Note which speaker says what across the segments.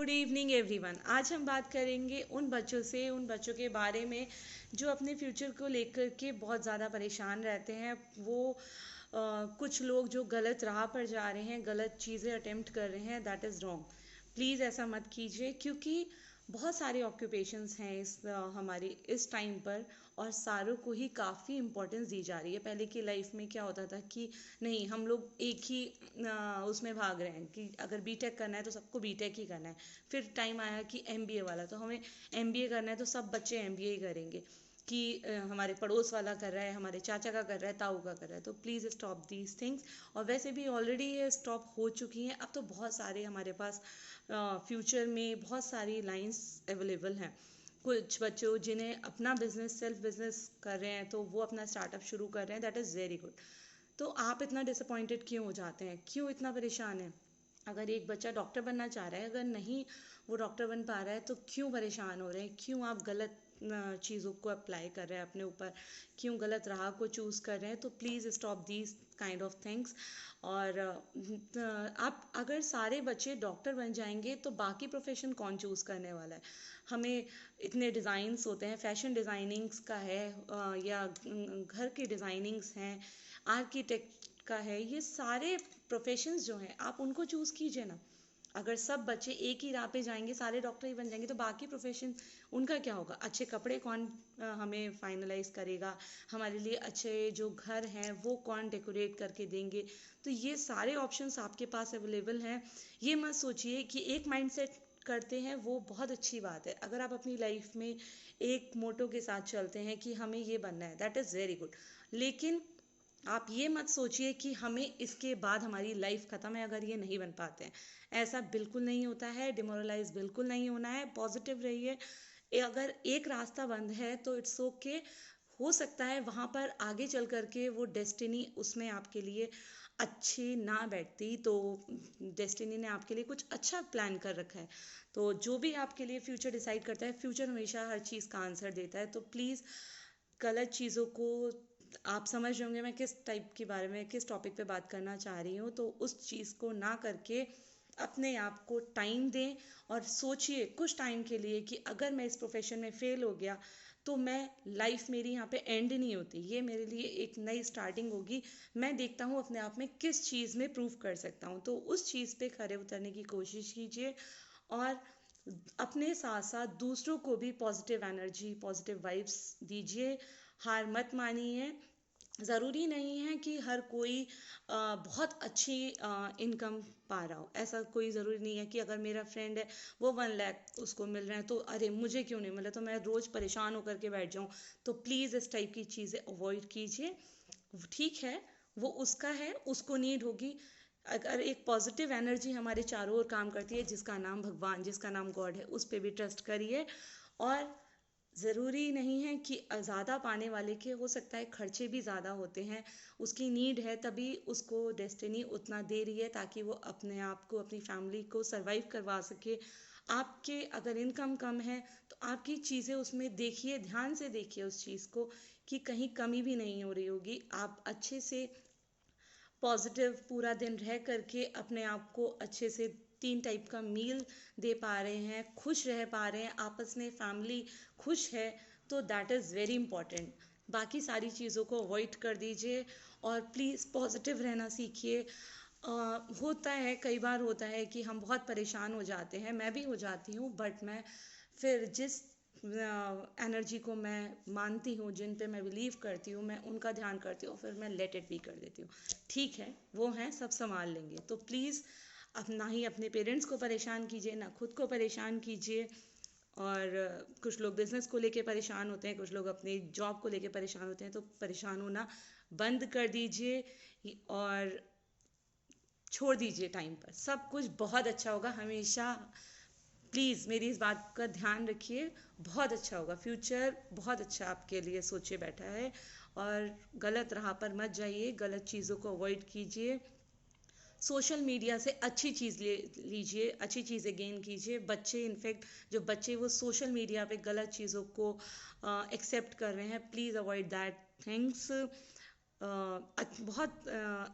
Speaker 1: Good evening everyone. आज हम बात करेंगे उन बच्चों के बारे में जो अपने फ्यूचर को लेकर के बहुत ज़्यादा परेशान रहते हैं। वो कुछ लोग जो गलत राह पर जा रहे हैं, गलत चीज़ें अटेम्प्ट कर रहे हैं, दैट इज़ रॉन्ग। प्लीज़ ऐसा मत कीजिए, क्योंकि बहुत सारे ऑक्यूपेशंस हैं हमारी इस टाइम पर, और सारों को ही काफ़ी इम्पोर्टेंस दी जा रही है। पहले की लाइफ में क्या होता था कि नहीं, हम लोग एक ही उसमें भाग रहे हैं कि अगर बीटेक करना है तो सबको बीटेक ही करना है। फिर टाइम आया कि एमबीए वाला, तो हमें एमबीए करना है तो सब बच्चे एमबीए ही करेंगे। कि हमारे पड़ोस वाला कर रहा है, हमारे चाचा का कर रहा है, ताऊ का कर रहा है, तो प्लीज़ स्टॉप दीज थिंग्स। और वैसे भी ऑलरेडी ये स्टॉप हो चुकी हैं। अब तो बहुत सारे हमारे पास फ्यूचर में बहुत सारी लाइंस अवेलेबल हैं। कुछ बच्चों जिन्हें अपना बिजनेस, सेल्फ बिजनेस कर रहे हैं, तो वो अपना स्टार्टअप शुरू कर रहे हैं, दैट इज़ वेरी गुड। तो आप इतना डिसअपॉइंटेड क्यों हो जाते हैं, क्यों इतना परेशान है? अगर एक बच्चा डॉक्टर बनना चाह रहा है, अगर नहीं वो डॉक्टर बन पा रहा है, तो क्यों परेशान हो रहे हैं? क्यों आप गलत चीज़ों को अप्लाई कर रहे हैं अपने ऊपर? क्यों गलत राह को चूज़ कर रहे हैं? तो please stop these kind of things. और आप अगर सारे बच्चे डॉक्टर बन जाएंगे तो बाकी प्रोफेशन कौन चूज़ करने वाला है? हमें इतने डिज़ाइंस होते हैं, फैशन डिज़ाइनिंग्स का है, या घर की डिज़ाइनिंग्स हैं, आर्किटेक्ट का है, ये सारे प्रोफेशंस जो हैं आप उनको चूज़ कीजिए ना। अगर सब बच्चे एक ही राह पे जाएंगे, सारे डॉक्टर ही बन जाएंगे, तो बाकी प्रोफेशन उनका क्या होगा? अच्छे कपड़े कौन हमें फाइनलाइज करेगा? हमारे लिए अच्छे जो घर हैं वो कौन डेकोरेट करके देंगे? तो ये सारे ऑप्शंस आपके पास अवेलेबल हैं। ये मत सोचिए कि एक माइंडसेट करते हैं वो बहुत अच्छी बात है। अगर आप अपनी लाइफ में एक मोटो के साथ चलते हैं कि हमें ये बनना है, दैट इज़ वेरी गुड। लेकिन आप ये मत सोचिए कि हमें इसके बाद हमारी लाइफ ख़त्म है अगर ये नहीं बन पाते हैं। ऐसा बिल्कुल नहीं होता है। डिमोरलाइज बिल्कुल नहीं होना है। पॉजिटिव रहिए। अगर एक रास्ता बंद है तो इट्स ओके। हो सकता है वहाँ पर आगे चल करके वो डेस्टिनी उसमें आपके लिए अच्छी ना बैठती, तो डेस्टिनी ने आपके लिए कुछ अच्छा प्लान कर रखा है। तो जो भी आपके लिए फ्यूचर डिसाइड करता है, फ्यूचर हमेशा हर चीज़ का आंसर देता है। तो प्लीज़ गलत चीज़ों को, आप समझ रहे होंगे मैं किस टाइप के बारे में, किस टॉपिक पे बात करना चाह रही हूँ, तो उस चीज़ को ना करके अपने आप को टाइम दें और सोचिए कुछ टाइम के लिए कि अगर मैं इस प्रोफेशन में फेल हो गया तो मैं, लाइफ मेरी यहाँ पे एंड नहीं होती, ये मेरे लिए एक नई स्टार्टिंग होगी। मैं देखता हूँ अपने आप में किस चीज़ में प्रूव कर सकता हूँ, तो उस चीज़ पे खरे उतरने की कोशिश कीजिए। और अपने साथ साथ दूसरों को भी पॉजिटिव एनर्जी, पॉजिटिव वाइब्स दीजिए। हार मत मानिए। ज़रूरी नहीं है कि हर कोई बहुत अच्छी इनकम पा रहा हो। ऐसा कोई ज़रूरी नहीं है कि अगर मेरा फ्रेंड है वो 1 लाख उसको मिल रहे हैं तो अरे मुझे क्यों नहीं मिला, तो मैं रोज़ परेशान होकर के बैठ जाऊँ। तो प्लीज़ इस टाइप की चीज़ें अवॉइड कीजिए। ठीक है, वो उसका है, उसको नीड होगी। अगर एक पॉजिटिव एनर्जी हमारे चारों ओर काम करती है, जिसका नाम भगवान, जिसका नाम गॉड है, उस पर भी ट्रस्ट करिए। और ज़रूरी नहीं है कि ज़्यादा पाने वाले के, हो सकता है खर्चे भी ज़्यादा होते हैं, उसकी नीड है तभी उसको डेस्टिनी उतना दे रही है ताकि वो अपने आप को, अपनी फैमिली को सरवाइव करवा सके। आपके अगर इनकम कम है तो आपकी चीज़ें उसमें देखिए, ध्यान से देखिए उस चीज़ को कि कहीं कमी भी नहीं हो रही होगी। आप अच्छे से पॉजिटिव पूरा दिन रह करके अपने आप को अच्छे से 3 टाइप का मील दे पा रहे हैं, खुश रह पा रहे हैं, आपस में फैमिली खुश है, तो दैट इज़ वेरी इंपॉर्टेंट। बाकी सारी चीज़ों को अवॉइड कर दीजिए और प्लीज़ पॉजिटिव रहना सीखिए। होता है, कई बार होता है कि हम बहुत परेशान हो जाते हैं, मैं भी हो जाती हूँ, बट मैं फिर जिस एनर्जी को मैं मानती हूँ, जिन पे मैं बिलीव करती हूँ, मैं उनका ध्यान करती हूँ, फिर मैं लेट इट भी कर देती हूँ। ठीक है, वो हैं, सब संभाल लेंगे। तो प्लीज़ अब ना ही अपने पेरेंट्स को परेशान कीजिए, ना खुद को परेशान कीजिए। और कुछ लोग बिजनेस को लेके परेशान होते हैं, कुछ लोग अपनी जॉब को लेके परेशान होते हैं, तो परेशान होना बंद कर दीजिए और छोड़ दीजिए। टाइम पर सब कुछ बहुत अच्छा होगा हमेशा। प्लीज़ मेरी इस बात का ध्यान रखिए, बहुत अच्छा होगा। फ्यूचर बहुत अच्छा आपके लिए सोचे बैठा है। और गलत राह पर मत जाइए, गलत चीज़ों को अवॉइड कीजिए। सोशल मीडिया से अच्छी चीज़ ले लीजिए, अच्छी चीज़ें गेन कीजिए। बच्चे, इनफैक्ट जो बच्चे वो सोशल मीडिया पे गलत चीज़ों को एक्सेप्ट कर रहे हैं, प्लीज़ अवॉइड दैट थिंग्स। बहुत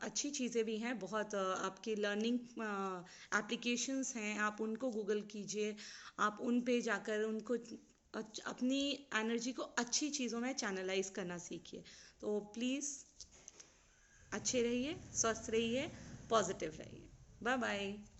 Speaker 1: अच्छी चीज़ें भी हैं, बहुत आपके लर्निंग एप्लीकेशंस हैं, आप उनको गूगल कीजिए, आप उन पे जाकर उनको अपनी एनर्जी को अच्छी चीज़ों में चैनलाइज करना सीखिए। तो प्लीज़ अच्छे रहिए, स्वस्थ रहिए, पॉजिटिव रहिए। Bye bye.